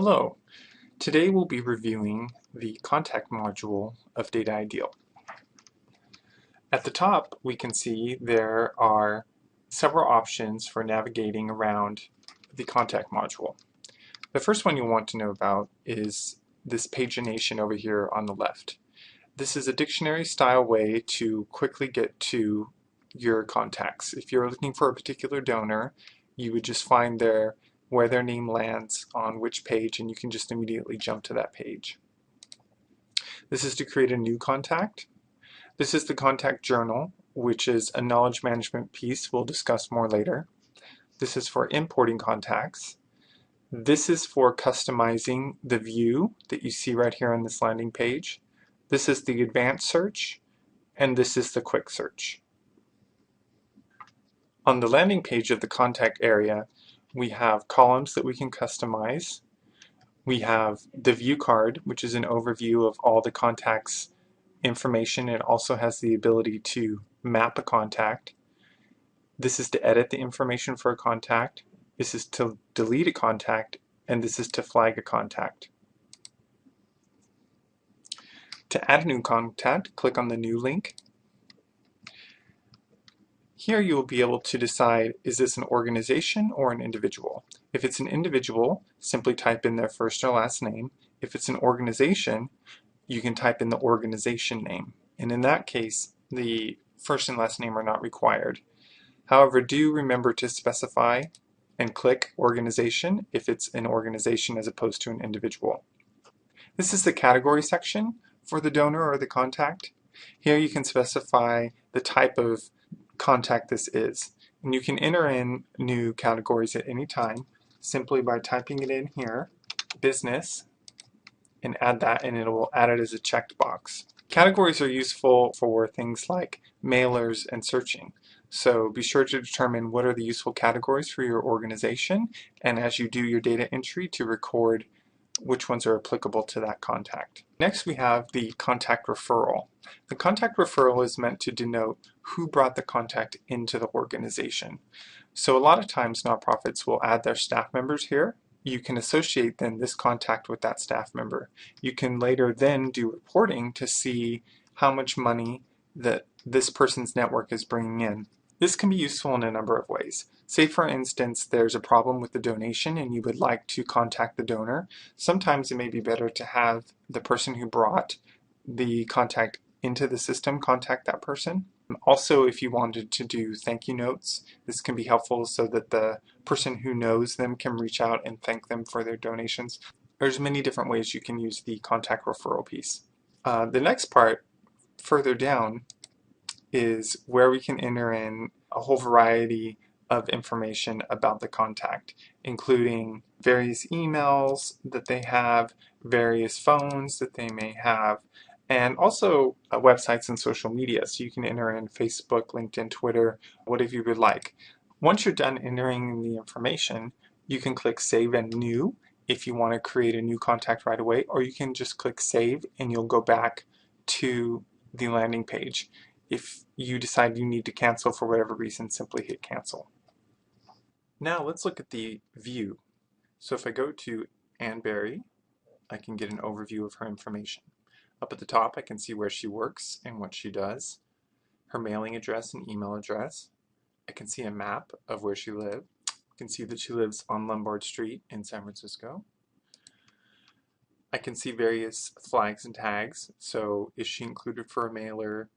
Hello. Today we'll be reviewing the contact module of DataIdeal. At the top we can see there are several options for navigating around the contact module. The first one you'll want to know about is this pagination over here on the left. This is a dictionary style way to quickly get to your contacts. If you're looking for a particular donor, you would just find where their name lands on which page, and you can just immediately jump to that page. This is to create a new contact. This is the contact journal, which is a knowledge management piece we'll discuss more later. This is for importing contacts. This is for customizing the view that you see right here on this landing page. This is the advanced search, and this is the quick search. On the landing page of the contact area, we have columns that we can customize. We have the view card, which is an overview of all the contacts information. It also has the ability to map a contact. This is to edit the information for a contact. This is to delete a contact, and this is to flag a contact. To add a new contact, click on the new link. Here you will be able to decide, is this an organization or an individual? If it's an individual, simply type in their first or last name. If it's an organization, you can type in the organization name. And in that case, the first and last name are not required. However, do remember to specify and click organization if it's an organization as opposed to an individual. This is the category section for the donor or the contact. Here you can specify the type of contact this is, and you can enter in new categories at any time simply by typing it in here, business, and add that, and it will add it as a checked box. Categories are useful for things like mailers and searching, so be sure to determine what are the useful categories for your organization, and as you do your data entry, to record which ones are applicable to that contact. Next we have the contact referral. The contact referral is meant to denote who brought the contact into the organization. So a lot of times nonprofits will add their staff members here. You can associate then this contact with that staff member. You can later then do reporting to see how much money that this person's network is bringing in. This can be useful in a number of ways. Say for instance there's a problem with the donation and you would like to contact the donor. Sometimes it may be better to have the person who brought the contact into the system contact that person. Also, if you wanted to do thank you notes, this can be helpful so that the person who knows them can reach out and thank them for their donations. There's many different ways you can use the contact referral piece. The next part further down is where we can enter in a whole variety of information about the contact, including various emails that they have, various phones that they may have, and also websites and social media. So you can enter in Facebook, LinkedIn, Twitter, whatever you would like. Once you're done entering the information, you can click Save and New if you want to create a new contact right away, or you can just click Save and you'll go back to the landing page. If you decide you need to cancel for whatever reason, simply hit cancel. Now let's look at the view. So if I go to Ann Berry, I can get an overview of her information. Up at the top I can see where she works and what she does, her mailing address and email address. I can see a map of where she lives. I can see that she lives on Lombard Street in San Francisco. I can see various flags and tags. So is she included for a mailer?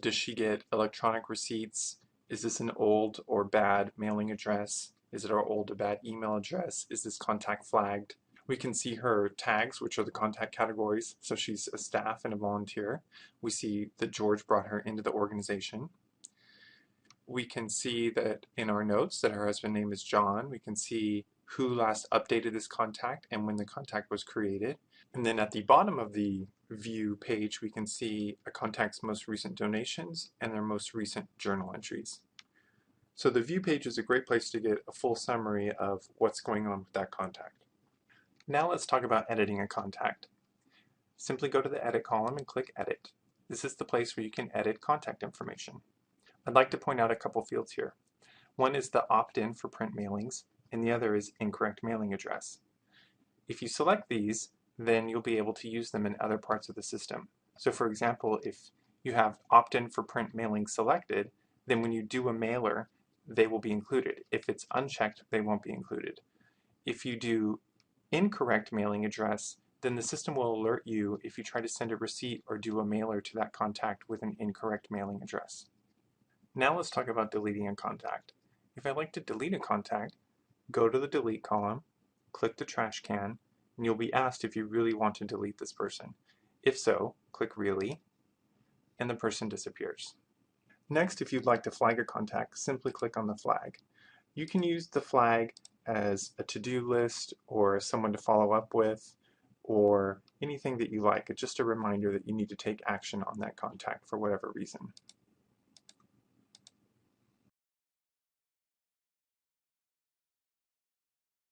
Does she get electronic receipts? Is this an old or bad mailing address? Is it our old or bad email address? Is this contact flagged? We can see her tags, which are the contact categories. So she's a staff and a volunteer. We see that George brought her into the organization. We can see that in our notes that her husband's name is John. We can see who last updated this contact and when the contact was created. And then at the bottom of the view page, we can see a contact's most recent donations and their most recent journal entries. So the view page is a great place to get a full summary of what's going on with that contact. Now let's talk about editing a contact. Simply go to the Edit column and click Edit. This is the place where you can edit contact information. I'd like to point out a couple fields here. One is the opt-in for print mailings, and the other is incorrect mailing address. If you select these, then you'll be able to use them in other parts of the system. So for example, if you have opt-in for print mailing selected, then when you do a mailer, they will be included. If it's unchecked, they won't be included. If you do incorrect mailing address, then the system will alert you if you try to send a receipt or do a mailer to that contact with an incorrect mailing address. Now let's talk about deleting a contact. If I'd like to delete a contact, go to the delete column, click the trash can, and you'll be asked if you really want to delete this person. If so, click really, and the person disappears. Next, if you'd like to flag a contact, simply click on the flag. You can use the flag as a to-do list or someone to follow up with or anything that you like. It's just a reminder that you need to take action on that contact for whatever reason.